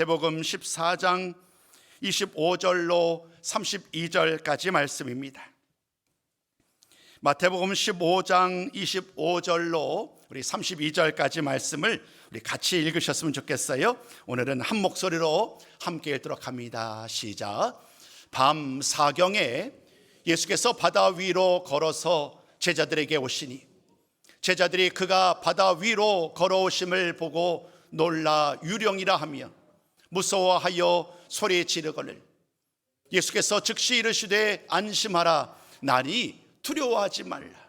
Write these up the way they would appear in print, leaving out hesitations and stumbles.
마태복음 14장 25절로 32절까지 말씀입니다. 마태복음 15장 25절로 우리 32절까지 말씀을 우리 같이 읽으셨으면 좋겠어요. 오늘은 한 목소리로 함께 읽도록 합니다. 시작. 밤 사경에 예수께서 바다 위로 걸어서 제자들에게 오시니 제자들이 그가 바다 위로 걸어오심을 보고 놀라 유령이라 하며 무서워하여 소리 지르거늘 예수께서 즉시 이르시되 안심하라 나니 두려워하지 말라.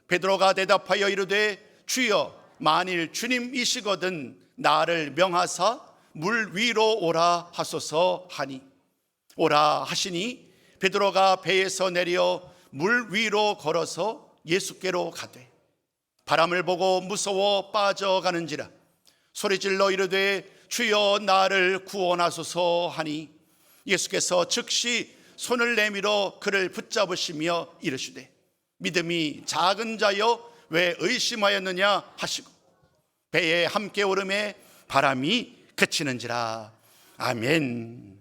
베드로가 대답하여 이르되 주여 만일 주님이시거든 나를 명하사 물 위로 오라 하소서 하니 오라 하시니 베드로가 배에서 내려 물 위로 걸어서 예수께로 가되 바람을 보고 무서워 빠져가는지라 소리질러 이르되 주여 나를 구원하소서 하니 예수께서 즉시 손을 내밀어 그를 붙잡으시며 이르시되 믿음이 작은 자여 왜 의심하였느냐 하시고 배에 함께 오름에 바람이 그치는지라. 아멘.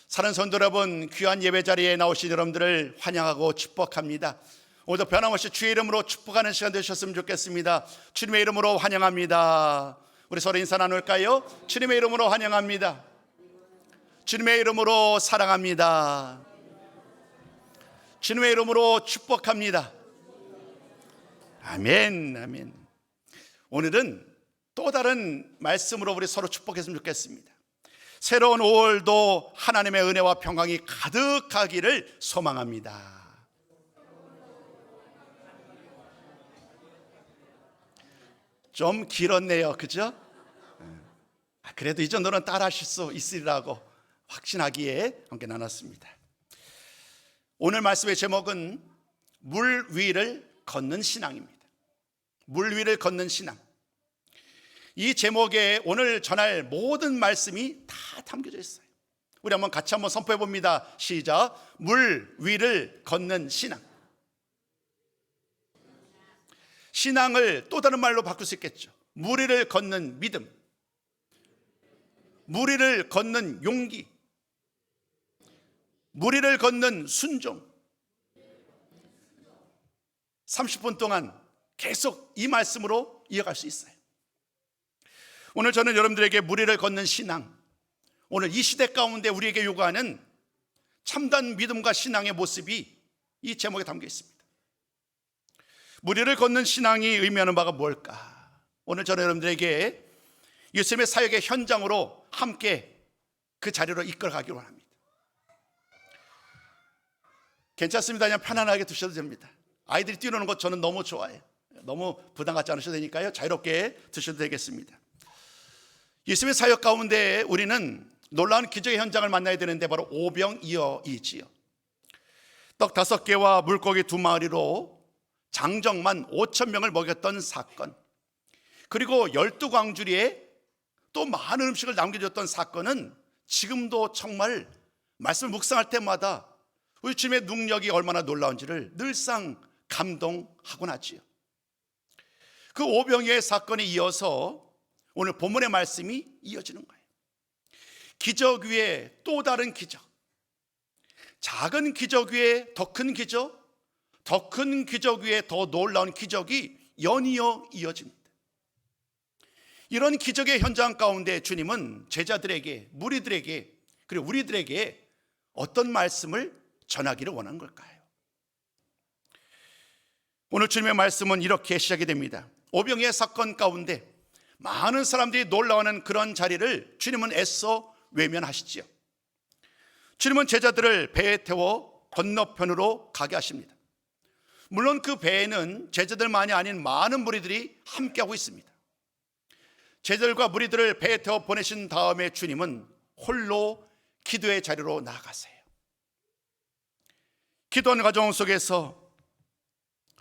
사랑하는 성도 여러분, 귀한 예배 자리에 나오신 여러분들을 환영하고 축복합니다. 오늘도 변함없이 주의 이름으로 축복하는 시간 되셨으면 좋겠습니다. 주님의 이름으로 환영합니다. 우리 서로 인사 나눌까요? 주님의 이름으로 환영합니다. 주님의 이름으로 사랑합니다. 주님의 이름으로 축복합니다. 아멘, 아멘. 오늘은 또 다른 말씀으로 우리 서로 축복했으면 좋겠습니다. 새로운 5월도 하나님의 은혜와 평강이 가득하기를 소망합니다. 좀 길었네요, 그죠? 그래도 이 정도는 따라 하실 수 있으리라고 확신하기에 함께 나눴습니다. 오늘 말씀의 제목은 물 위를 걷는 신앙입니다. 물 위를 걷는 신앙. 이 제목에 오늘 전할 모든 말씀이 다 담겨져 있어요. 우리 한번 같이 한번 선포해 봅니다. 시작. 물 위를 걷는 신앙. 신앙을 또 다른 말로 바꿀 수 있겠죠. 물 위를 걷는 믿음, 물 위를 걷는 용기, 물 위를 걷는 순종. 30분 동안 계속 이 말씀으로 이어갈 수 있어요. 오늘 저는 여러분들에게 물 위를 걷는 신앙, 오늘 이 시대 가운데 우리에게 요구하는 참된 믿음과 신앙의 모습이 이 제목에 담겨 있습니다. 물 위를 걷는 신앙이 의미하는 바가 뭘까? 오늘 저는 여러분들에게 예수님의 사역의 현장으로 함께 그 자리로 이끌어가기로 합니다. 괜찮습니다. 그냥 편안하게 두셔도 됩니다. 아이들이 뛰노는 것 저는 너무 좋아해요. 너무 부담 갖지 않으셔도 되니까요. 자유롭게 드셔도 되겠습니다. 예수님의 사역 가운데 우리는 놀라운 기적의 현장을 만나야 되는데 바로 오병이어이지요. 떡 5개와 물고기 2마리로 장정만 5,000명을 먹였던 사건, 그리고 12광주리에 또 많은 음식을 남겨줬던 사건은 지금도 정말 말씀을 묵상할 때마다 우리 주님의 능력이 얼마나 놀라운지를 늘상 감동하곤 하지요. 그 오병이어의 사건에 이어서 오늘 본문의 말씀이 이어지는 거예요. 기적 위에 또 다른 기적, 작은 기적 위에 더 큰 기적, 더 큰 기적 위에 더 놀라운 기적이 연이어 이어집니다. 이런 기적의 현장 가운데 주님은 제자들에게, 무리들에게, 그리고 우리들에게 어떤 말씀을 전하기를 원한 걸까요? 오늘 주님의 말씀은 이렇게 시작이 됩니다. 오병이어의 사건 가운데 많은 사람들이 놀라워하는 그런 자리를 주님은 애써 외면하시지요. 주님은 제자들을 배에 태워 건너편으로 가게 하십니다. 물론 그 배에는 제자들만이 아닌 많은 무리들이 함께하고 있습니다. 제자들과 무리들을 배에 태워 보내신 다음에 주님은 홀로 기도의 자리로 나아가세요. 기도하는 과정 속에서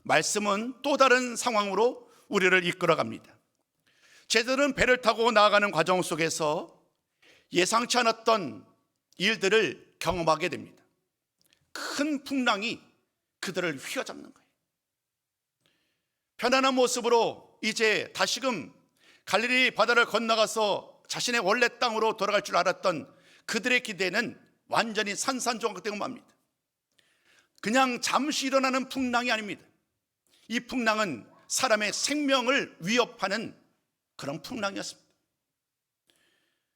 말씀은 또 다른 상황으로 우리를 이끌어갑니다. 제자들은 배를 타고 나아가는 과정 속에서 예상치 않았던 일들을 경험하게 됩니다. 큰 풍랑이 그들을 휘어잡는 거예요. 편안한 모습으로 이제 다시금 갈릴리 바다를 건너가서 자신의 원래 땅으로 돌아갈 줄 알았던 그들의 기대는 완전히 산산조각되고 맙니다. 그냥 잠시 일어나는 풍랑이 아닙니다. 이 풍랑은 사람의 생명을 위협하는 그런 풍랑이었습니다.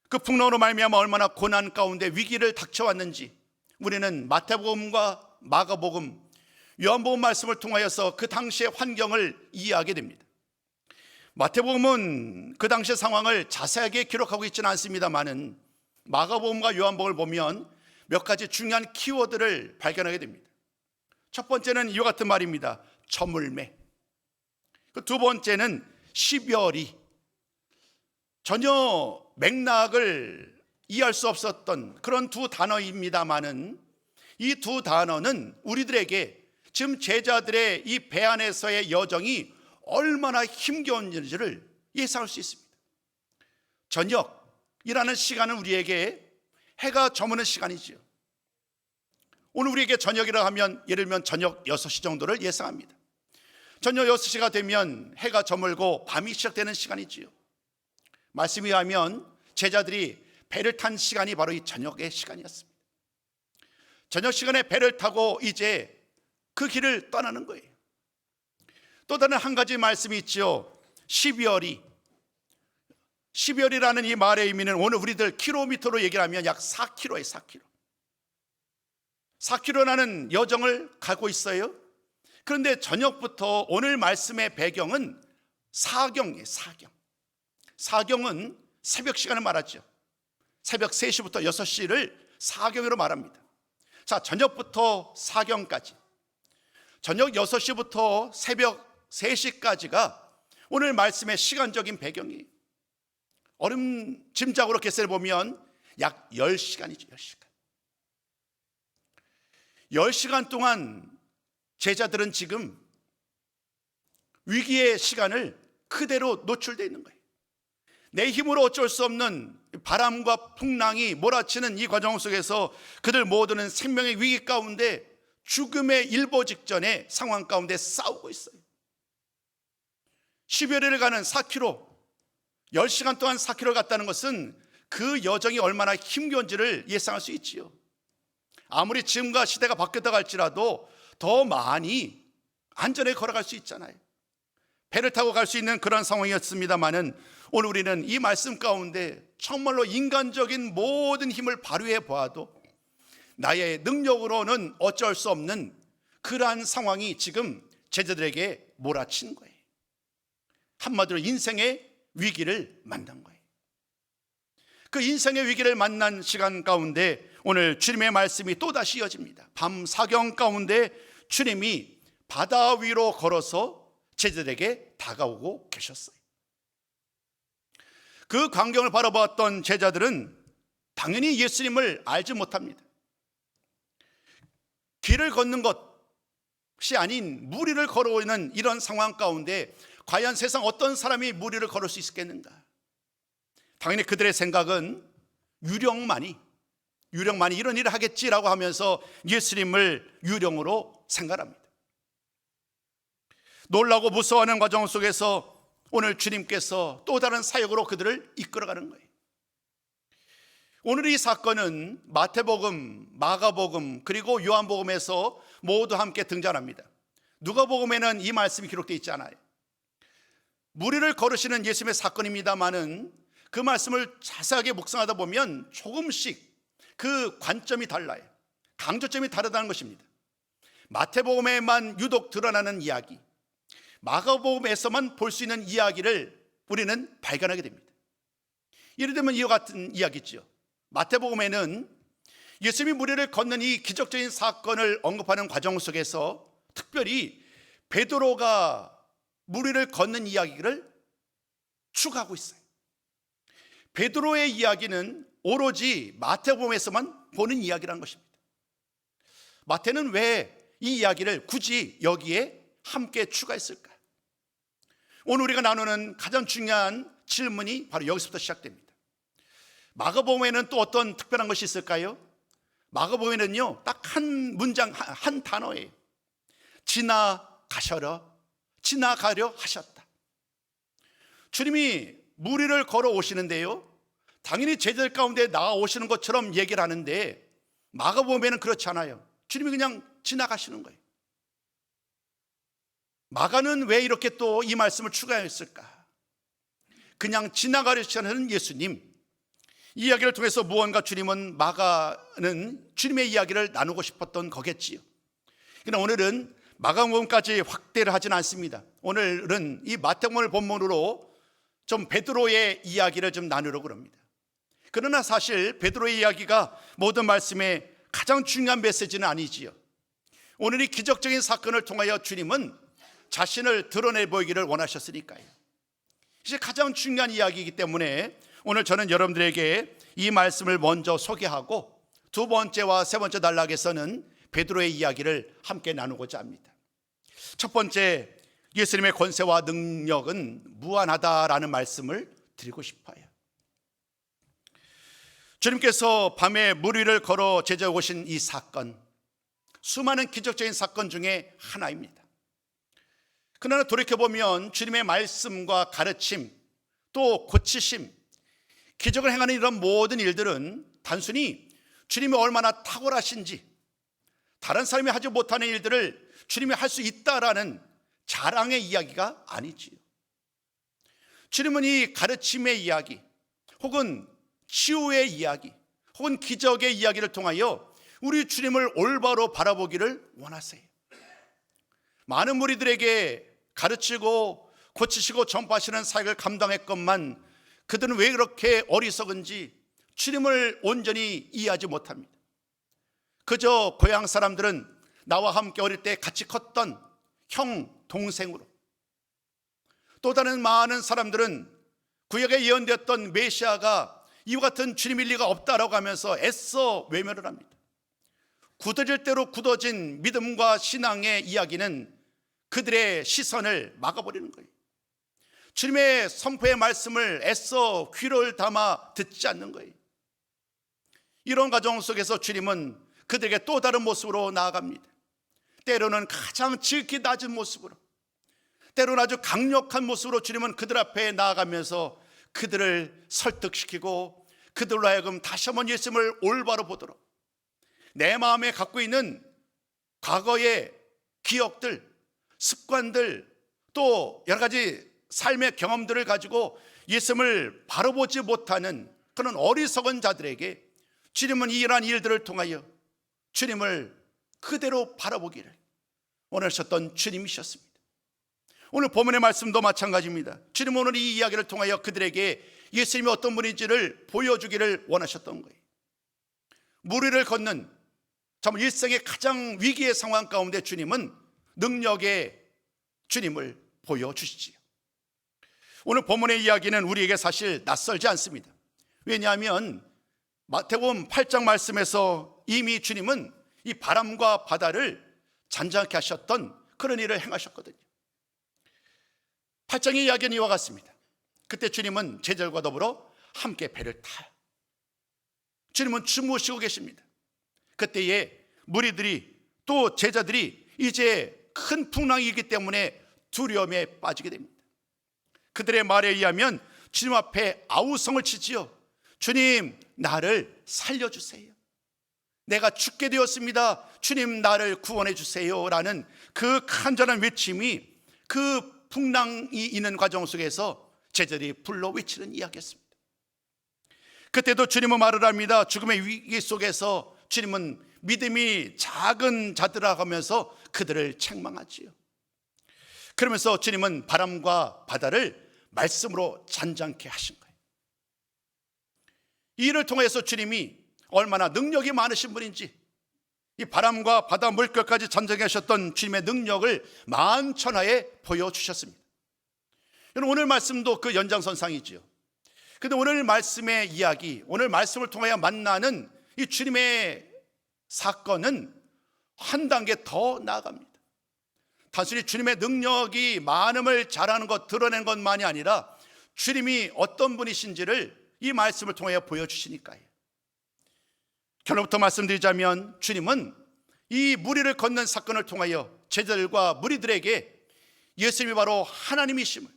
그 풍랑으로 말미암아 얼마나 고난 가운데 위기를 닥쳐왔는지 우리는 마태복음과 마가복음, 요한복음 말씀을 통하여서 그 당시의 환경을 이해하게 됩니다. 마태복음은 그 당시의 상황을 자세하게 기록하고 있지는 않습니다만은 마가복음과 요한복음을 보면 몇 가지 중요한 키워드를 발견하게 됩니다. 첫 번째는 이와 같은 말입니다. 저물매. 그 두 번째는 시별이. 전혀 맥락을 이해할 수 없었던 그런 두 단어입니다만은 이 두 단어는 우리들에게 지금 제자들의 이 배 안에서의 여정이 얼마나 힘겨운지를 예상할 수 있습니다. 저녁이라는 시간은 우리에게 해가 저무는 시간이지요. 오늘 우리에게 저녁이라 하면 예를 들면 저녁 6시 정도를 예상합니다. 저녁 6시가 되면 해가 저물고 밤이 시작되는 시간이지요. 말씀에 의하면 제자들이 배를 탄 시간이 바로 이 저녁의 시간이었습니다. 저녁 시간에 배를 타고 이제 그 길을 떠나는 거예요. 또 다른 한 가지 말씀이 있죠. 12월이. 12월이라는 이 말의 의미는 오늘 우리들 킬로미터로 얘기를 하면 약 4km예요. 4km. 4km라는 여정을 가고 있어요. 그런데 저녁부터 오늘 말씀의 배경은 사경이에요. 사경. 사경은 새벽 시간을 말하죠. 새벽 3시부터 6시를 사경으로 말합니다. 자, 저녁부터 사경까지, 저녁 6시부터 새벽 3시까지가 오늘 말씀의 시간적인 배경이에요. 얼음짐작으로 계산해 보면 약 10시간이죠. 10시간. 10시간 동안 제자들은 지금 위기의 시간을 그대로 노출되어 있는 거예요. 내 힘으로 어쩔 수 없는 바람과 풍랑이 몰아치는 이 과정 속에서 그들 모두는 생명의 위기 가운데 죽음의 일보 직전의 상황 가운데 싸우고 있어요. 10여리를 가는 4km, 10시간 동안 4km를 갔다는 것은 그 여정이 얼마나 힘겨운지를 예상할 수 있지요. 아무리 지금과 시대가 바뀌었다 할지라도 더 많이 안전에 걸어갈 수 있잖아요. 배를 타고 갈 수 있는 그런 상황이었습니다만은 오늘 우리는 이 말씀 가운데 정말로 인간적인 모든 힘을 발휘해 보아도 나의 능력으로는 어쩔 수 없는 그러한 상황이 지금 제자들에게 몰아친 거예요. 한마디로 인생의 위기를 만난 거예요. 그 인생의 위기를 만난 시간 가운데 오늘 주님의 말씀이 또다시 이어집니다. 밤 사경 가운데 주님이 바다 위로 걸어서 제자들에게 다가오고 계셨어요. 그 광경을 바라보았던 제자들은 당연히 예수님을 알지 못합니다. 길을 걷는 것이 아닌 무리를 걸어오는 이런 상황 가운데 과연 세상 어떤 사람이 무리를 걸을 수 있겠는가? 당연히 그들의 생각은 유령만이 이런 일을 하겠지라고 하면서 예수님을 유령으로 생각합니다. 놀라고 무서워하는 과정 속에서 오늘 주님께서 또 다른 사역으로 그들을 이끌어가는 거예요. 오늘 이 사건은 마태복음, 마가복음 그리고 요한복음에서 모두 함께 등장합니다. 누가복음에는 이 말씀이 기록되어 있지 않아요. 무리를 걸으시는 예수님의 사건입니다마는 그 말씀을 자세하게 묵상하다 보면 조금씩 그 관점이 달라요. 강조점이 다르다는 것입니다. 마태복음에만 유독 드러나는 이야기, 마가복음에서만 볼 수 있는 이야기를 우리는 발견하게 됩니다. 예를 들면 이와 같은 이야기죠. 마태복음에는 예수님이 무리를 걷는 이 기적적인 사건을 언급하는 과정 속에서 특별히 베드로가 무리를 걷는 이야기를 추가하고 있어요. 베드로의 이야기는 오로지 마태복음에서만 보는 이야기라는 것입니다. 마태는 왜 이 이야기를 굳이 여기에 함께 추가했을까? 오늘 우리가 나누는 가장 중요한 질문이 바로 여기서부터 시작됩니다. 마가복음에는 또 어떤 특별한 것이 있을까요? 마가복음에는요, 딱 한 문장, 한 단어예요. 지나가셔라, 지나가려 하셨다. 주님이 무리를 걸어 오시는데요, 당연히 제자들 가운데 나아오시는 것처럼 얘기를 하는데 마가복음에는 그렇지 않아요. 주님이 그냥 지나가시는 거예요. 마가는 왜 이렇게 또 이 말씀을 추가했을까? 그냥 지나가려시는 예수님, 이 이야기를 통해서 무언가 주님은 마가는 주님의 이야기를 나누고 싶었던 거겠지요. 그러나 오늘은 마가복음까지 확대를 하진 않습니다. 오늘은 이 마태복음을 본문으로 좀 베드로의 이야기를 좀 나누려고 합니다. 그러나 사실 베드로의 이야기가 모든 말씀의 가장 중요한 메시지는 아니지요. 오늘 이 기적적인 사건을 통하여 주님은 자신을 드러내 보이기를 원하셨으니까요. 이제 가장 중요한 이야기이기 때문에 오늘 저는 여러분들에게 이 말씀을 먼저 소개하고 두 번째와 세 번째 단락에서는 베드로의 이야기를 함께 나누고자 합니다. 첫 번째, 예수님의 권세와 능력은 무한하다라는 말씀을 드리고 싶어요. 주님께서 밤에 물 위를 걸어 제자에 오신 이 사건, 수많은 기적적인 사건 중에 하나입니다. 그러나 돌이켜보면 주님의 말씀과 가르침, 또 고치심, 기적을 행하는 이런 모든 일들은 단순히 주님이 얼마나 탁월하신지, 다른 사람이 하지 못하는 일들을 주님이 할 수 있다라는 자랑의 이야기가 아니지요. 주님은 이 가르침의 이야기, 혹은 치유의 이야기, 혹은 기적의 이야기를 통하여 우리 주님을 올바로 바라보기를 원하세요. 많은 무리들에게 가르치고 고치시고 전파하시는 사역을 감당했건만 그들은 왜 그렇게 어리석은지 주님을 온전히 이해하지 못합니다. 그저 고향 사람들은 나와 함께 어릴 때 같이 컸던 형, 동생으로, 또 다른 많은 사람들은 구약에 예언되었던 메시아가 이와 같은 주님일 리가 없다라고 하면서 애써 외면을 합니다. 굳어질 대로 굳어진 믿음과 신앙의 이야기는 그들의 시선을 막아버리는 거예요. 주님의 선포의 말씀을 애써 귀를 담아 듣지 않는 거예요. 이런 과정 속에서 주님은 그들에게 또 다른 모습으로 나아갑니다. 때로는 가장 지극히 낮은 모습으로, 때로는 아주 강력한 모습으로 주님은 그들 앞에 나아가면서 그들을 설득시키고 그들로 하여금 다시 한번 예수님을 올바로 보도록, 내 마음에 갖고 있는 과거의 기억들, 습관들, 또 여러 가지 삶의 경험들을 가지고 예수님을 바로 보지 못하는 그런 어리석은 자들에게 주님은 이러한 일들을 통하여 주님을 그대로 바라보기를 원하셨던 주님이셨습니다. 오늘 본문의 말씀도 마찬가지입니다. 주님은 오늘 이 이야기를 통하여 그들에게 예수님이 어떤 분인지를 보여주기를 원하셨던 거예요. 물 위를 걷는 정말 일생의 가장 위기의 상황 가운데 주님은 능력의 주님을 보여주시지요. 오늘 본문의 이야기는 우리에게 사실 낯설지 않습니다. 왜냐하면 마태복음 8장 말씀에서 이미 주님은 이 바람과 바다를 잔잔케 하셨던 그런 일을 행하셨거든요. 8장의 이야기는 이와 같습니다. 그때 주님은 제자들과 더불어 함께 배를 타요. 주님은 주무시고 계십니다. 그때에 무리들이 또 제자들이 이제 큰 풍랑이기 때문에 두려움에 빠지게 됩니다. 그들의 말에 의하면 주님 앞에 아우성을 치지요. 주님, 나를 살려주세요. 내가 죽게 되었습니다. 주님, 나를 구원해 주세요. 라는 그 간절한 외침이 그 풍랑이 있는 과정 속에서 제자들이 불러 외치는 이야기였습니다. 그때도 주님은 말을 합니다. 죽음의 위기 속에서 주님은 믿음이 작은 자들아 하면서 그들을 책망하지요. 그러면서 주님은 바람과 바다를 말씀으로 잔잔케 하신 거예요. 이 일을 통해서 주님이 얼마나 능력이 많으신 분인지, 이 바람과 바다 물결까지 잔잔케 하셨던 주님의 능력을 만천하에 보여주셨습니다. 오늘 말씀도 그 연장선상이지요. 그런데 오늘 말씀의 이야기, 오늘 말씀을 통하여 만나는 이 주님의 사건은 한 단계 더 나아갑니다. 단순히 주님의 능력이 많음을 잘하는 것, 드러낸 것만이 아니라 주님이 어떤 분이신지를 이 말씀을 통하여 보여주시니까요. 결론부터 말씀드리자면 주님은 이 무리를 걷는 사건을 통하여 제자들과 무리들에게 예수님이 바로 하나님이심을,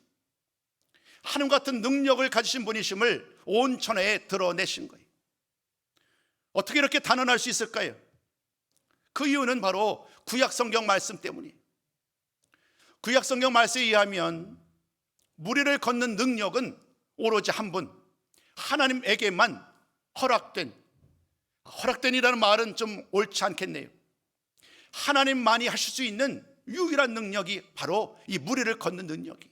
하나님 같은 능력을 가지신 분이심을 온 천하에 드러내신 거예요. 어떻게 이렇게 단언할 수 있을까요? 그 이유는 바로 구약성경 말씀 때문이에요. 구약성경 말씀에 의하면 무리를 걷는 능력은 오로지 한 분, 하나님에게만 허락된이라는 말은 좀 옳지 않겠네요. 하나님만이 하실 수 있는 유일한 능력이 바로 이 무리를 걷는 능력이.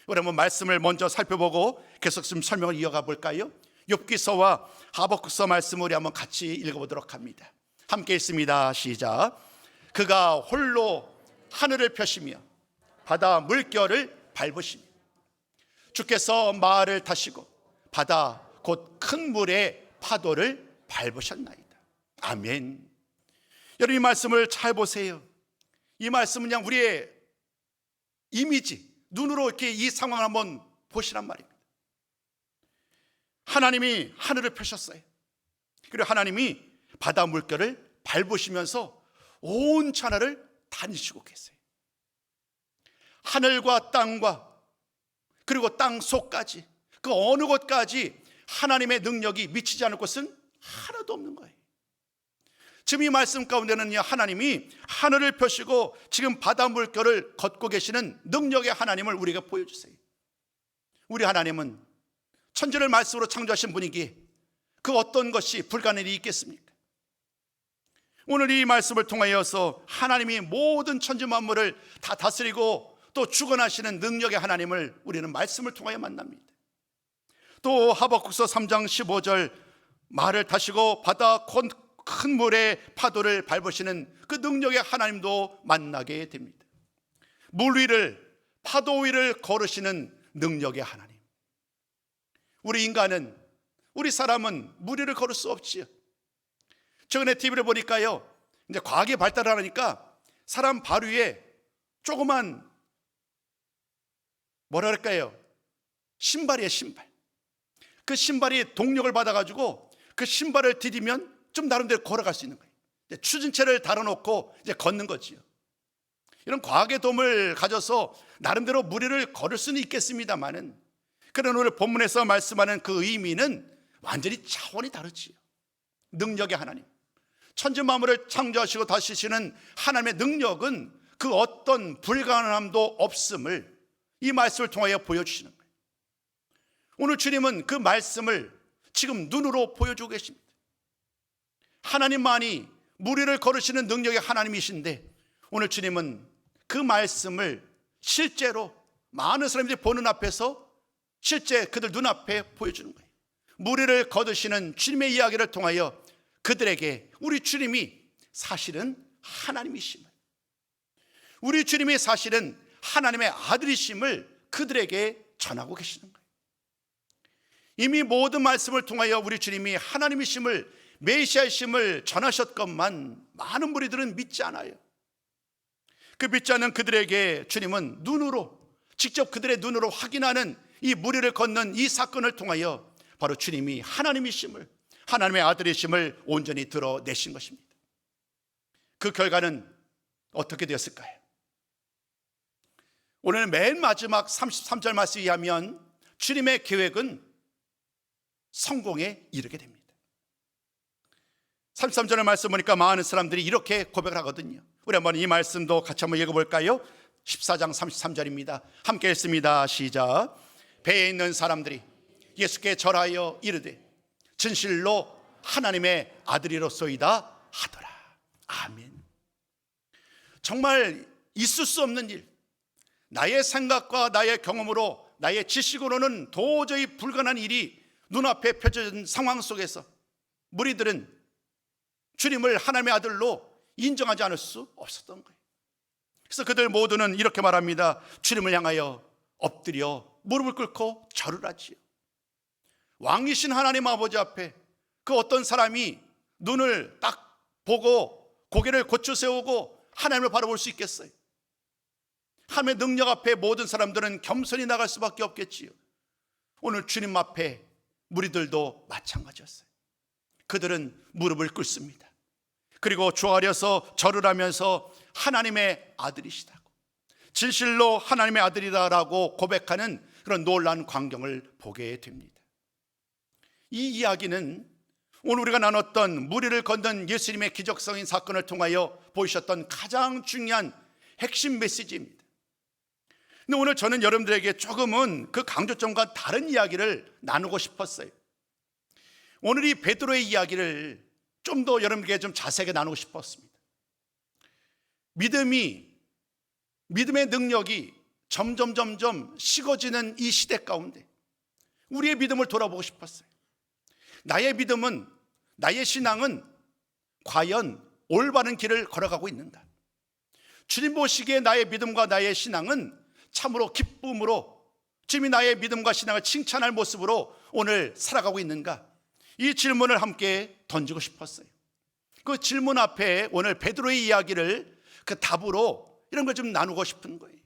우리 한번 말씀을 먼저 살펴보고 계속 좀 설명을 이어가 볼까요? 욥기서와 하박국서 말씀을 우리 한번 같이 읽어보도록 합니다. 함께 읽습니다. 시작. 그가 홀로 하늘을 펴시며 바다 물결을 밟으시며 주께서 마을을 타시고 바다 곧 큰 물의 파도를 밟으셨나이다. 아멘. 여러분, 이 말씀을 잘 보세요. 이 말씀은 그냥 우리의 이미지, 눈으로 이렇게 이 상황을 한번 보시란 말입니다. 하나님이 하늘을 펴셨어요. 그리고 하나님이 바다 물결을 밟으시면서 온 천하를 다니시고 계세요. 하늘과 땅과 그리고 땅 속까지, 그 어느 곳까지 하나님의 능력이 미치지 않을 곳은 하나도 없는 거예요. 지금 이 말씀 가운데는 하나님이 하늘을 펴시고 지금 바다 물결을 걷고 계시는 능력의 하나님을 우리가 보여주세요. 우리 하나님은 천지를 말씀으로 창조하신 분이기에 그 어떤 것이 불가능한 일이 있겠습니까? 오늘 이 말씀을 통하여서 하나님이 모든 천지 만물을 다 다스리고 또 주관하시는 능력의 하나님을 우리는 말씀을 통하여 만납니다. 또 하박국서 3장 15절 말을 타시고 바다 큰 물의 파도를 밟으시는 그 능력의 하나님도 만나게 됩니다. 물 위를, 파도 위를 걸으시는 능력의 하나님. 우리 인간은, 우리 사람은 물 위를 걸을 수 없지요. 최근에 TV를 보니까요, 이제 과학이 발달을 하니까 사람 발 위에 조그만 뭐랄까요, 신발이에요, 신발. 그 신발이 동력을 받아가지고 그 신발을 디디면 좀 나름대로 걸어갈 수 있는 거예요. 추진체를 달아놓고 이제 걷는 거지요. 이런 과학의 도움을 가져서 나름대로 무리를 걸을 수는 있겠습니다만은, 그런 오늘 본문에서 말씀하는 그 의미는 완전히 차원이 다르지요. 능력의 하나님, 천지 만물을 창조하시고 다스리시는 하나님의 능력은 그 어떤 불가능함도 없음을 이 말씀을 통하여 보여주시는 거예요. 오늘 주님은 그 말씀을 지금 눈으로 보여주고 계십니다. 하나님만이 무리를 걸으시는 능력의 하나님이신데, 오늘 주님은 그 말씀을 실제로 많은 사람들이 보는 앞에서 실제 그들 눈앞에 보여주는 거예요. 무리를 거두시는 주님의 이야기를 통하여 그들에게 우리 주님이 사실은 하나님이심을, 우리 주님이 사실은 하나님의 아들이심을 그들에게 전하고 계시는 거예요. 이미 모든 말씀을 통하여 우리 주님이 하나님이심을, 메시아이심을 전하셨건만 많은 무리들은 믿지 않아요. 그 믿지 않는 그들에게 주님은 눈으로, 직접 그들의 눈으로 확인하는 이 무리를 걷는 이 사건을 통하여 바로 주님이 하나님이심을, 하나님의 아들이심을 온전히 드러내신 것입니다. 그 결과는 어떻게 되었을까요? 오늘 맨 마지막 33절 말씀에 의하면 주님의 계획은 성공에 이르게 됩니다. 33절의 말씀 보니까 많은 사람들이 이렇게 고백을 하거든요. 우리 한번 이 말씀도 같이 한번 읽어볼까요? 14장 33절입니다. 함께 읽습니다. 시작. 배에 있는 사람들이 예수께 절하여 이르되 진실로 하나님의 아들이로소이다 하더라. 아멘. 정말 있을 수 없는 일, 나의 생각과 나의 경험으로, 나의 지식으로는 도저히 불가능한 일이 눈앞에 펼쳐진 상황 속에서 무리들은 주님을 하나님의 아들로 인정하지 않을 수 없었던 거예요. 그래서 그들 모두는 이렇게 말합니다. 주님을 향하여 엎드려 무릎을 꿇고 절을 하지요. 왕이신 하나님 아버지 앞에 그 어떤 사람이 눈을 딱 보고 고개를 고쳐 세우고 하나님을 바라볼 수 있겠어요? 하나님의 능력 앞에 모든 사람들은 겸손히 나갈 수밖에 없겠지요. 오늘 주님 앞에 무리들도 마찬가지였어요. 그들은 무릎을 꿇습니다. 그리고 조아려서 절을 하면서 하나님의 아들이시다고, 진실로 하나님의 아들이다라고 고백하는 그런 놀라운 광경을 보게 됩니다. 이 이야기는 오늘 우리가 나눴던 무리를 건넌 예수님의 기적적인 사건을 통하여 보이셨던 가장 중요한 핵심 메시지입니다. 근데 오늘 저는 여러분들에게 조금은 그 강조점과 다른 이야기를 나누고 싶었어요. 오늘 이 베드로의 이야기를 좀 더 여러분에게 좀 자세하게 나누고 싶었습니다. 믿음의 능력이 점점 식어지는 이 시대 가운데 우리의 믿음을 돌아보고 싶었어요. 나의 믿음은, 나의 신앙은 과연 올바른 길을 걸어가고 있는가? 주님 보시기에 나의 믿음과 나의 신앙은 참으로 기쁨으로, 주님이 나의 믿음과 신앙을 칭찬할 모습으로 오늘 살아가고 있는가? 이 질문을 함께 던지고 싶었어요. 그 질문 앞에 오늘 베드로의 이야기를 그 답으로 이런 걸 좀 나누고 싶은 거예요.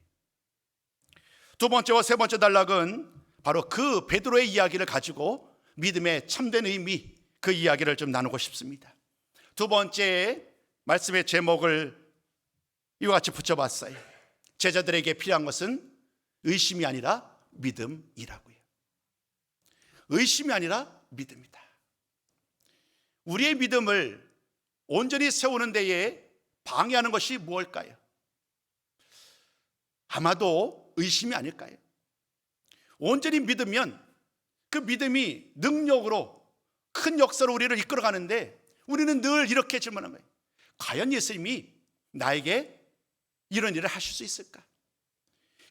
두 번째와 세 번째 단락은 바로 그 베드로의 이야기를 가지고 믿음의 참된 의미, 그 이야기를 좀 나누고 싶습니다. 두 번째 말씀의 제목을 이와 같이 붙여봤어요. 제자들에게 필요한 것은 의심이 아니라 믿음이라고요. 의심이 아니라 믿음이다. 우리의 믿음을 온전히 세우는 데에 방해하는 것이 무엇일까요? 아마도 의심이 아닐까요? 온전히 믿으면 그 믿음이 능력으로 큰 역사로 우리를 이끌어가는데 우리는 늘 이렇게 질문한 거예요. 과연 예수님이 나에게 이런 일을 하실 수 있을까?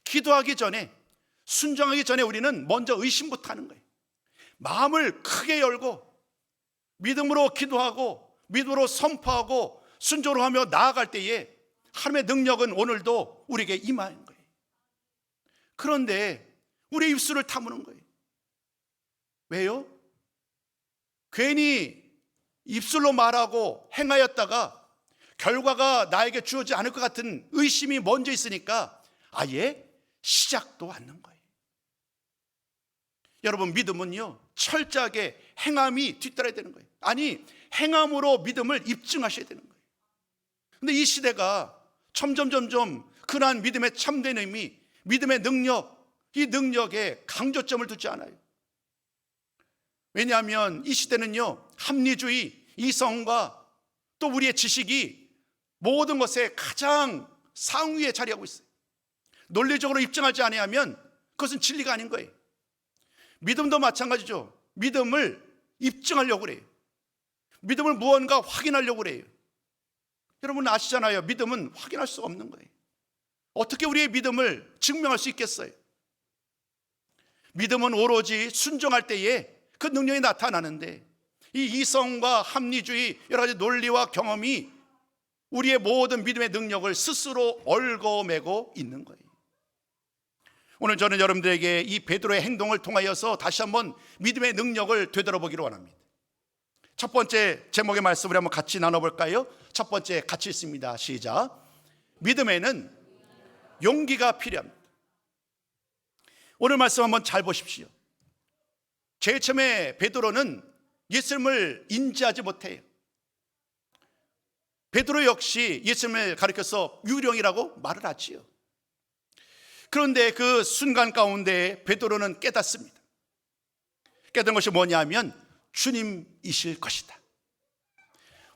기도하기 전에, 순종하기 전에 우리는 먼저 의심부터 하는 거예요. 마음을 크게 열고 믿음으로 기도하고 믿음으로 선포하고 순종으로 하며 나아갈 때에 하나님의 능력은 오늘도 우리에게 임하는 거예요. 그런데 우리의 입술을 다무는 거예요. 왜요? 괜히 입술로 말하고 행하였다가 결과가 나에게 주어지지 않을 것 같은 의심이 먼저 있으니까 아예 시작도 않는 거예요. 여러분, 믿음은요 철저하게 행함이 뒤따라야 되는 거예요. 아니, 행함으로 믿음을 입증하셔야 되는 거예요. 근데 이 시대가 점점 그러한 믿음의 참된 의미, 믿음의 능력, 이 능력에 강조점을 두지 않아요. 왜냐하면 이 시대는요 합리주의, 이성과 또 우리의 지식이 모든 것에 가장 상위에 자리하고 있어요. 논리적으로 입증하지 아니하면 그것은 진리가 아닌 거예요. 믿음도 마찬가지죠. 믿음을 입증하려고 그래요. 믿음을 무언가 확인하려고 그래요. 여러분 아시잖아요. 믿음은 확인할 수 없는 거예요. 어떻게 우리의 믿음을 증명할 수 있겠어요? 믿음은 오로지 순종할 때에 그 능력이 나타나는데 이 이성과 합리주의, 여러 가지 논리와 경험이 우리의 모든 믿음의 능력을 스스로 얽어매고 있는 거예요. 오늘 저는 여러분들에게 이 베드로의 행동을 통하여서 다시 한번 믿음의 능력을 되돌아보기를 원합니다. 첫 번째 제목의 말씀을 한번 같이 나눠볼까요? 첫 번째 같이 읽습니다. 시작. 믿음에는 용기가 필요합니다. 오늘 말씀 한번 잘 보십시오. 제일 처음에 베드로는 예수님을 인지하지 못해요. 베드로 역시 예수님을 가리켜서 유령이라고 말을 하지요. 그런데 그 순간 가운데 베드로는 깨닫습니다. 깨달은 것이 뭐냐면 주님이실 것이다.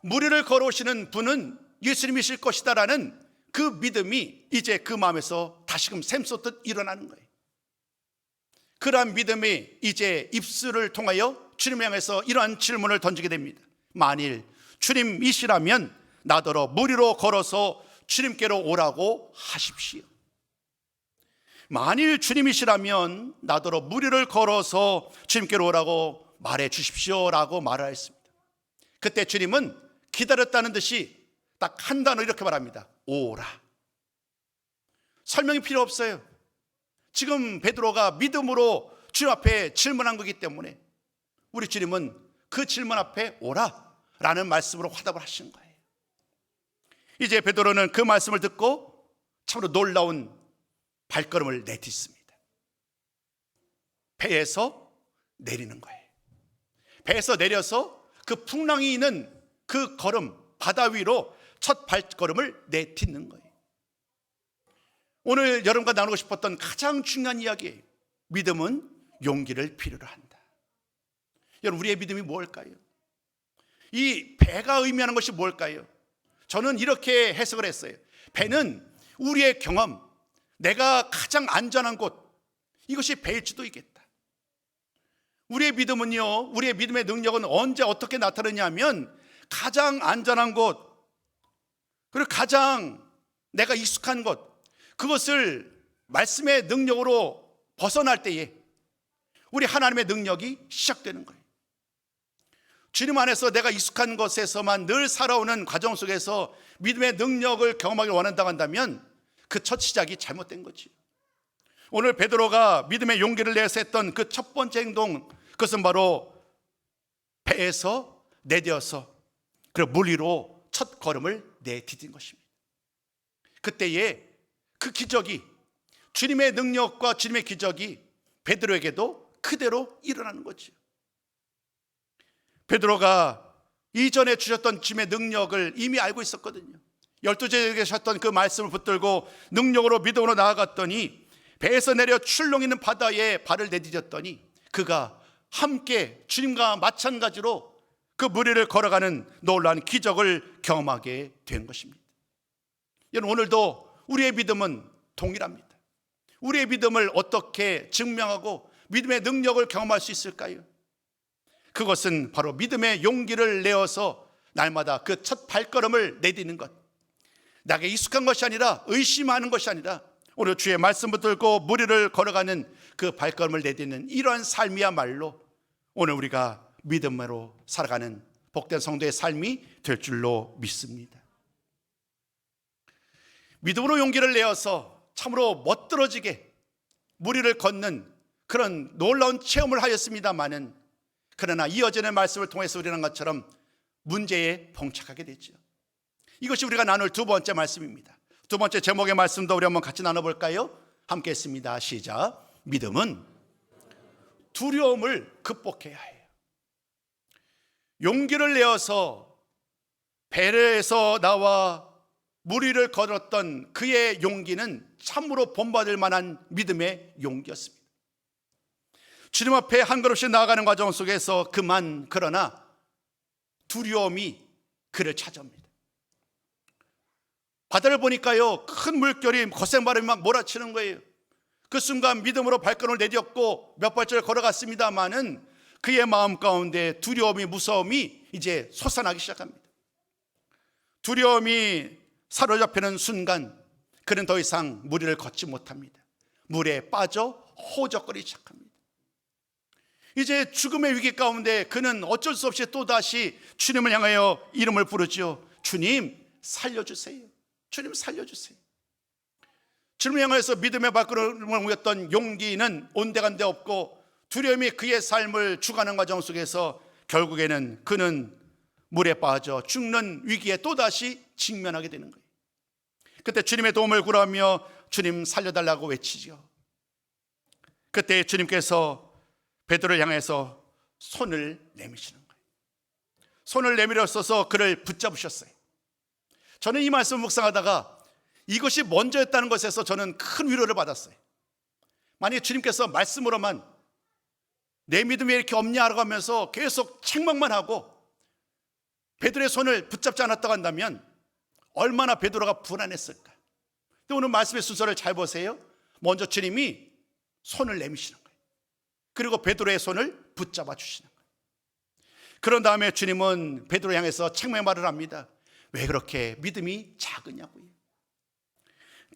무리를 걸어오시는 분은 예수님이실 것이다 라는 그 믿음이 이제 그 마음에서 다시금 샘솟듯 일어나는 거예요. 그러한 믿음이 이제 입술을 통하여 주님을 향해서 이러한 질문을 던지게 됩니다. 만일 주님이시라면 나더러 무리로 걸어서 주님께로 오라고 하십시오. 만일 주님이시라면 나더러 무리를 걸어서 주님께로 오라고 말해 주십시오라고 말하였습니다. 그때 주님은 기다렸다는 듯이 딱 한 단어 이렇게 말합니다. 오라. 설명이 필요 없어요. 지금 베드로가 믿음으로 주님 앞에 질문한 거기 때문에 우리 주님은 그 질문 앞에 오라 라는 말씀으로 화답을 하신 거예요. 이제 베드로는 그 말씀을 듣고 참으로 놀라운 발걸음을 내딛습니다. 배에서 내리는 거예요. 배에서 내려서 그 풍랑이 있는 그 걸음, 바다 위로 첫 발걸음을 내딛는 거예요. 오늘 여러분과 나누고 싶었던 가장 중요한 이야기예요. 믿음은 용기를 필요로 한다. 여러분, 우리의 믿음이 뭘까요? 이 배가 의미하는 것이 뭘까요? 저는 이렇게 해석을 했어요. 배는 우리의 경험, 내가 가장 안전한 곳, 이것이 배일지도 있겠다. 우리의 믿음은요, 우리의 믿음의 능력은 언제 어떻게 나타나냐면 가장 안전한 곳, 그리고 가장 내가 익숙한 것, 그것을 말씀의 능력으로 벗어날 때에 우리 하나님의 능력이 시작되는 거예요. 주님 안에서 내가 익숙한 것에서만 늘 살아오는 과정 속에서 믿음의 능력을 경험하기 원한다고 한다면 그 첫 시작이 잘못된 거지. 오늘 베드로가 믿음의 용기를 내서 했던 그 첫 번째 행동, 그것은 바로 배에서 내려서 그리고 물 위로 첫 걸음을 내디딘 것입니다. 그때에 그 기적이, 주님의 능력과 주님의 기적이 베드로에게도 그대로 일어나는 거죠. 베드로가 이전에 주셨던 주님의 능력을 이미 알고 있었거든요. 12제자에게 주셨던 그 말씀을 붙들고 능력으로 믿음으로 나아갔더니 배에서 내려 출렁 있는 바다에 발을 내디뎠더니 그가 함께 주님과 마찬가지로 그 물 위를 걸어가는 놀라운 기적을 경험하게 된 것입니다. 여러분, 오늘도 우리의 믿음은 동일합니다. 우리의 믿음을 어떻게 증명하고 믿음의 능력을 경험할 수 있을까요? 그것은 바로 믿음의 용기를 내어서 날마다 그 첫 발걸음을 내딛는 것, 나에게 익숙한 것이 아니라 의심하는 것이 아니라 오늘 주의 말씀 붙들고 물 위를 걸어가는 그 발걸음을 내딛는 이러한 삶이야말로 오늘 우리가 믿음으로 살아가는 복된 성도의 삶이 될 줄로 믿습니다. 믿음으로 용기를 내어서 참으로 멋들어지게 물 위를 걷는 그런 놀라운 체험을 하였습니다마는, 그러나 이어지는 말씀을 통해서 우리는 것처럼 문제에 봉착하게 되죠. 이것이 우리가 나눌 두 번째 말씀입니다. 두 번째 제목의 말씀도 우리 한번 같이 나눠볼까요? 함께 했습니다. 시작. 믿음은 두려움을 극복해야 해요. 용기를 내어서 배에서 나와 물 위를 걸었던 그의 용기는 참으로 본받을 만한 믿음의 용기였습니다. 주님 앞에 한 걸음씩 나아가는 과정 속에서 그러나 두려움이 그를 찾아옵니다. 바다를 보니까요, 큰 물결이 거센 바람이 막 몰아치는 거예요. 그 순간 믿음으로 발걸음을 내딛고 몇 발자국 걸어갔습니다마는 그의 마음 가운데 두려움이, 무서움이 이제 솟아나기 시작합니다. 두려움이 사로잡히는 순간 그는 더 이상 물 위를 걷지 못합니다. 물에 빠져 호적거리기 시작합니다. 이제 죽음의 위기 가운데 그는 어쩔 수 없이 또다시 주님을 향하여 이름을 부르죠. 주님 살려주세요. 주님 살려주세요. 주님을 향해서 믿음의 발걸음을 옮겼던 용기는 온데간데 없고 두려움이 그의 삶을 주관하는 과정 속에서 결국에는 그는 물에 빠져 죽는 위기에 또다시 직면하게 되는 거예요. 그때 주님의 도움을 구하며 주님 살려달라고 외치죠. 그때 주님께서 베드로를 향해서 손을 내미시는 거예요. 손을 내밀었어서 그를 붙잡으셨어요. 저는 이 말씀을 묵상하다가 이것이 먼저였다는 것에서 저는 큰 위로를 받았어요. 만약에 주님께서 말씀으로만 내 믿음이 이렇게 없냐라고 하면서 계속 책망만 하고 베드로의 손을 붙잡지 않았다고 한다면 얼마나 베드로가 불안했을까. 근데 오늘 말씀의 순서를 잘 보세요. 먼저 주님이 손을 내미시는 거예요. 그리고 베드로의 손을 붙잡아 주시는 거예요. 그런 다음에 주님은 베드로 향해서 책망의 말을 합니다. 왜 그렇게 믿음이 작으냐고요.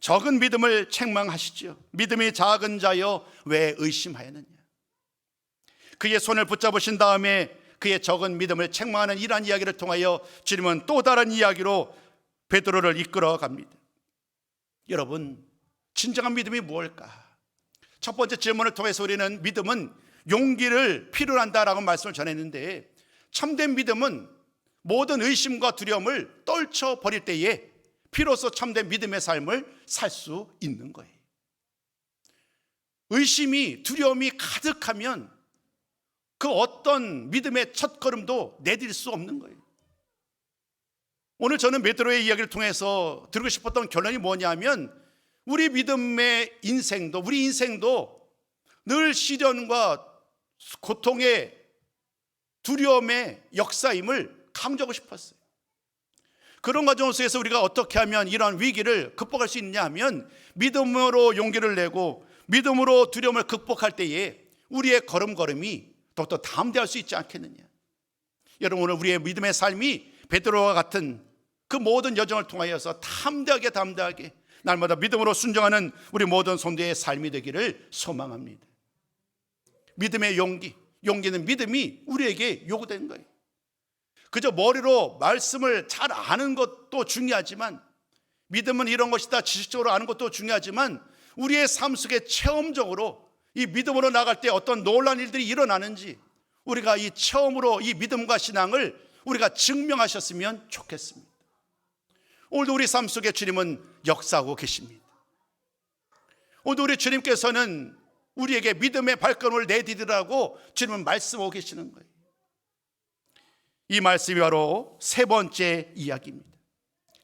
적은 믿음을 책망하시죠. 믿음이 작은 자여 왜 의심하였느냐. 그의 손을 붙잡으신 다음에 그의 적은 믿음을 책망하는 이러한 이야기를 통하여 주님은 또 다른 이야기로 베드로를 이끌어 갑니다. 여러분, 진정한 믿음이 무엇일까? 첫 번째 질문을 통해서 우리는 믿음은 용기를 필요로 한다라고 말씀을 전했는데, 참된 믿음은 모든 의심과 두려움을 떨쳐버릴 때에 비로소 참된 믿음의 삶을 살 수 있는 거예요. 의심이, 두려움이 가득하면 그 어떤 믿음의 첫걸음도 내딜 수 없는 거예요. 오늘 저는 베드로의 이야기를 통해서 들고 싶었던 결론이 뭐냐면, 우리 믿음의 인생도, 우리 인생도 늘 시련과 고통의 두려움의 역사임을 강조하고 싶었어요. 그런 과정 속에서 우리가 어떻게 하면 이러한 위기를 극복할 수 있느냐 하면 믿음으로 용기를 내고 믿음으로 두려움을 극복할 때에 우리의 걸음걸음이 더욱더 담대할 수 있지 않겠느냐. 여러분, 오늘 우리의 믿음의 삶이 베드로와 같은 그 모든 여정을 통하여서 담대하게 날마다 믿음으로 순종하는 우리 모든 성도의 삶이 되기를 소망합니다. 믿음의 용기는 믿음이 우리에게 요구되는 거예요. 그저 머리로 말씀을 잘 아는 것도 중요하지만, 믿음은 이런 것이다 지식적으로 아는 것도 중요하지만, 우리의 삶 속에 체험적으로 이 믿음으로 나갈 때 어떤 놀라운 일들이 일어나는지 우리가 이 체험으로 이 믿음과 신앙을 우리가 증명하셨으면 좋겠습니다. 오늘도 우리 삶 속에 주님은 역사하고 계십니다. 오늘도 우리 주님께서는 우리에게 믿음의 발걸음을 내디디라고 주님은 말씀하고 계시는 거예요. 이 말씀이 바로 세 번째 이야기입니다.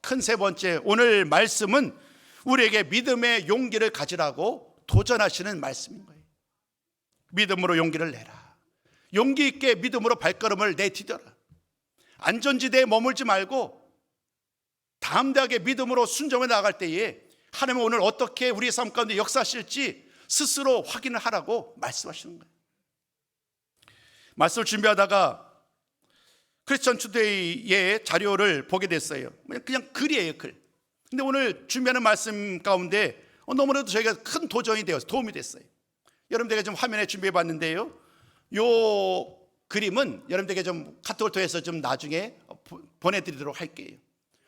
큰 세 번째, 오늘 말씀은 우리에게 믿음의 용기를 가지라고 도전하시는 말씀인 거예요. 믿음으로 용기를 내라. 용기 있게 믿음으로 발걸음을 내디뎌라. 안전지대에 머물지 말고 담대하게 믿음으로 순종해 나갈 때에 하나님은 오늘 어떻게 우리의 삶 가운데 역사하실지 스스로 확인을 하라고 말씀하시는 거예요. 말씀을 준비하다가 크리스천 투데이의 자료를 보게 됐어요. 그냥 글이에요, 글. 근데 오늘 준비하는 말씀 가운데 너무나도 저희가 큰 도전이 되어서 도움이 됐어요. 여러분들에게 좀 화면에 준비해 봤는데요, 요 그림은 여러분들에게 좀 카톡을 통해서 좀 나중에 보내드리도록 할게요.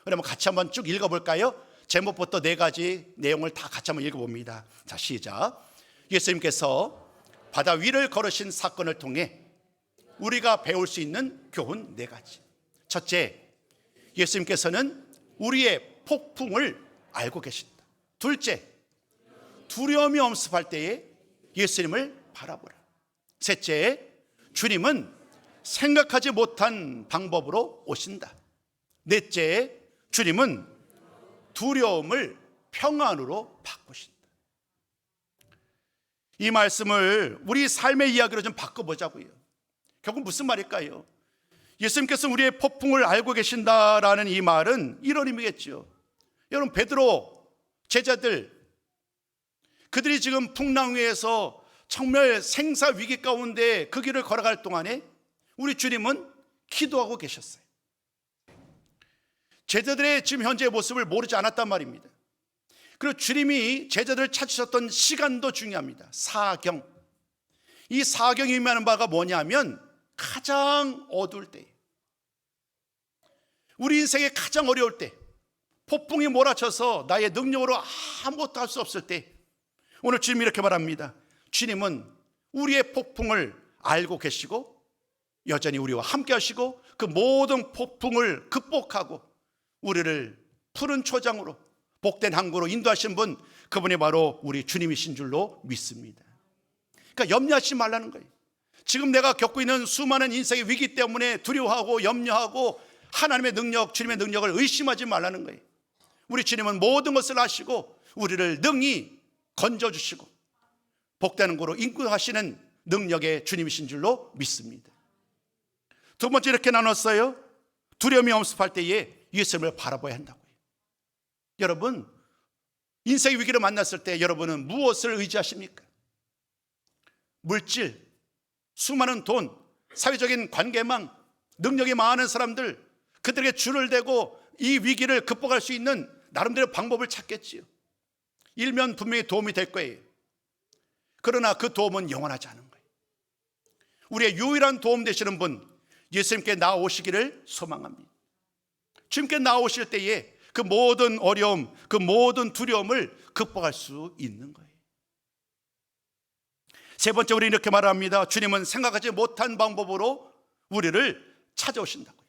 그러면 같이 한번 쭉 읽어볼까요? 제목부터 네 가지 내용을 다 같이 한번 읽어봅니다. 자, 시작. 예수님께서 바다 위를 걸으신 사건을 통해 우리가 배울 수 있는 교훈 네 가지. 첫째, 예수님께서는 우리의 폭풍을 알고 계신다. 둘째, 두려움이 엄습할 때에 예수님을 바라보라. 셋째, 주님은 생각하지 못한 방법으로 오신다. 넷째, 주님은 두려움을 평안으로 바꾸신다. 이 말씀을 우리 삶의 이야기로 좀 바꿔보자고요. 결국 무슨 말일까요? 예수님께서 우리의 폭풍을 알고 계신다라는 이 말은 이런 의미겠죠. 여러분, 베드로 제자들, 그들이 지금 풍랑 위에서 정말 생사 위기 가운데 그 길을 걸어갈 동안에 우리 주님은 기도하고 계셨어요. 제자들의 지금 현재의 모습을 모르지 않았단 말입니다. 그리고 주님이 제자들을 찾으셨던 시간도 중요합니다. 사경. 이 사경이 의미하는 바가 뭐냐면 가장 어두울 때, 우리 인생에 가장 어려울 때, 폭풍이 몰아쳐서 나의 능력으로 아무것도 할 수 없을 때, 오늘 주님이 이렇게 말합니다. 주님은 우리의 폭풍을 알고 계시고 여전히 우리와 함께 하시고 그 모든 폭풍을 극복하고 우리를 푸른 초장으로 복된 항구로 인도하신 분, 그분이 바로 우리 주님이신 줄로 믿습니다. 그러니까 염려하지 말라는 거예요. 지금 내가 겪고 있는 수많은 인생의 위기 때문에 두려워하고 염려하고 하나님의 능력, 주님의 능력을 의심하지 말라는 거예요. 우리 주님은 모든 것을 아시고 우리를 능히 건져주시고 복되는 곳으로 인도하시는 능력의 주님이신 줄로 믿습니다. 두 번째, 이렇게 나눴어요. 두려움이 엄습할 때에 예수님을 바라봐야 한다고요. 여러분, 인생의 위기를 만났을 때 여러분은 무엇을 의지하십니까? 물질, 수많은 돈, 사회적인 관계망, 능력이 많은 사람들, 그들에게 줄을 대고 이 위기를 극복할 수 있는 나름대로 방법을 찾겠지요. 일면 분명히 도움이 될 거예요. 그러나 그 도움은 영원하지 않은 거예요. 우리의 유일한 도움 되시는 분, 예수님께 나오시기를 소망합니다. 주님께 나오실 때에 그 모든 어려움, 그 모든 두려움을 극복할 수 있는 거예요. 세 번째, 우리 이렇게 말합니다. 주님은 생각하지 못한 방법으로 우리를 찾아오신다고요.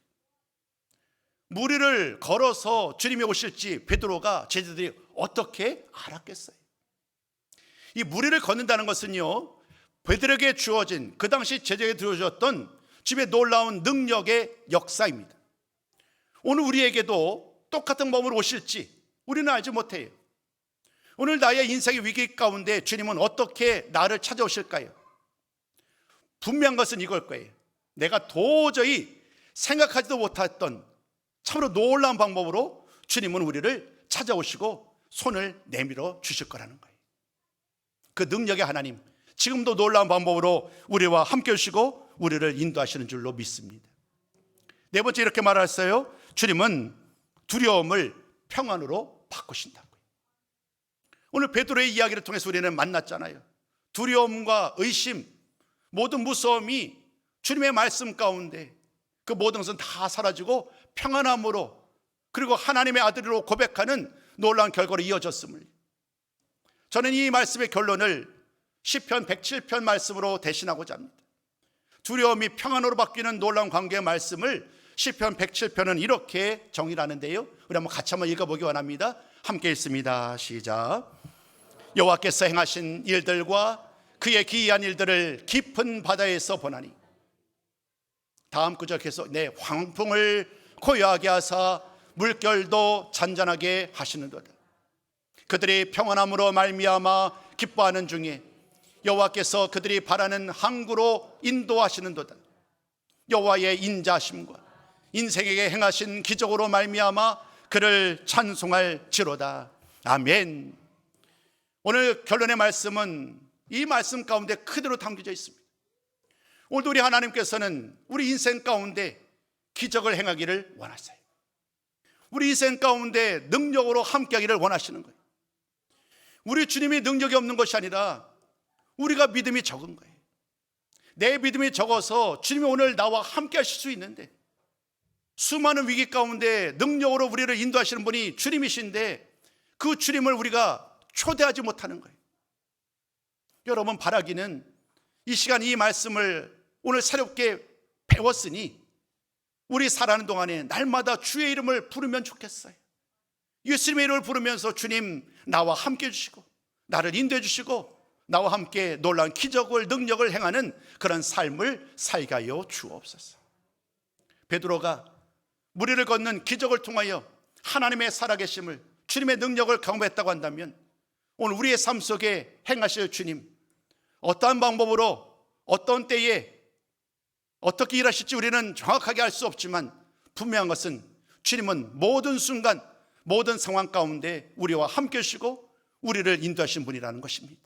무리를 걸어서 주님이 오실지 베드로가 제자들이 어떻게 알았겠어요? 이 무리를 걷는다는 것은요, 베드로에게 주어진, 그 당시 제자에게 주어졌던 주님의 놀라운 능력의 역사입니다. 오늘 우리에게도 똑같은 몸으로 오실지 우리는 알지 못해요. 오늘 나의 인생의 위기 가운데 주님은 어떻게 나를 찾아오실까요? 분명한 것은 이걸 거예요. 내가 도저히 생각하지도 못했던 참으로 놀라운 방법으로 주님은 우리를 찾아오시고 손을 내밀어 주실 거라는 거예요. 그 능력의 하나님, 지금도 놀라운 방법으로 우리와 함께 하시고 우리를 인도하시는 줄로 믿습니다. 네 번째 이렇게 말했어요. 주님은 두려움을 평안으로 바꾸신다고요. 오늘 베드로의 이야기를 통해서 우리는 만났잖아요. 두려움과 의심, 모든 무서움이 주님의 말씀 가운데 그 모든 것은 다 사라지고 평안함으로, 그리고 하나님의 아들로 고백하는 놀라운 결과로 이어졌음을, 저는 이 말씀의 결론을 시편 107편 말씀으로 대신하고자 합니다. 두려움이 평안으로 바뀌는 놀라운 관계의 말씀을 시편 107편은 이렇게 정의를 하는데요, 우리 한번 같이 한번 읽어보기 원합니다. 함께 읽습니다. 시작. 여호와께서 행하신 일들과 그의 기이한 일들을 깊은 바다에서 보나니, 다음 구절에서 내 황풍을 고요하게 하사 물결도 잔잔하게 하시는도다. 그들이 평안함으로 말미암아 기뻐하는 중에 여호와께서 그들이 바라는 항구로 인도하시는도다. 여호와의 인자하심과 인생에게 행하신 기적으로 말미암아 그를 찬송할지로다. 아멘. 오늘 결론의 말씀은 이 말씀 가운데 그대로 담겨져 있습니다. 오늘도 우리 하나님께서는 우리 인생 가운데 기적을 행하기를 원하세요. 우리 인생 가운데 능력으로 함께하기를 원하시는 거예요. 우리 주님이 능력이 없는 것이 아니라 우리가 믿음이 적은 거예요. 내 믿음이 적어서 주님이 오늘 나와 함께 하실 수 있는데, 수많은 위기 가운데 능력으로 우리를 인도하시는 분이 주님이신데 그 주님을 우리가 초대하지 못하는 거예요. 여러분, 바라기는 이 시간 이 말씀을 오늘 새롭게 배웠으니 우리 살아가는 동안에 날마다 주의 이름을 부르면 좋겠어요. 예수님의 이름을 부르면서 주님 나와 함께 해주시고 나를 인도해 주시고 나와 함께 놀라운 기적을 능력을 행하는 그런 삶을 살게 하여 주옵소서. 베드로가 무리를 걷는 기적을 통하여 하나님의 살아계심을, 주님의 능력을 경험했다고 한다면 오늘 우리의 삶 속에 행하실 주님, 어떠한 방법으로 어떤 때에 어떻게 일하실지 우리는 정확하게 알 수 없지만 분명한 것은 주님은 모든 순간 모든 상황 가운데 우리와 함께 하시고 우리를 인도하신 분이라는 것입니다.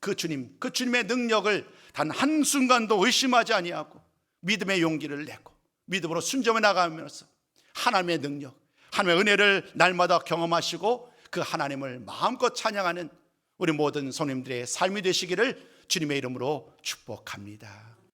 그 주님, 그 주님의 능력을 단 한순간도 의심하지 아니하고 믿음의 용기를 내고 믿음으로 순종해 나가면서 하나님의 능력, 하나님의 은혜를 날마다 경험하시고 그 하나님을 마음껏 찬양하는 우리 모든 성도님들의 삶이 되시기를 주님의 이름으로 축복합니다.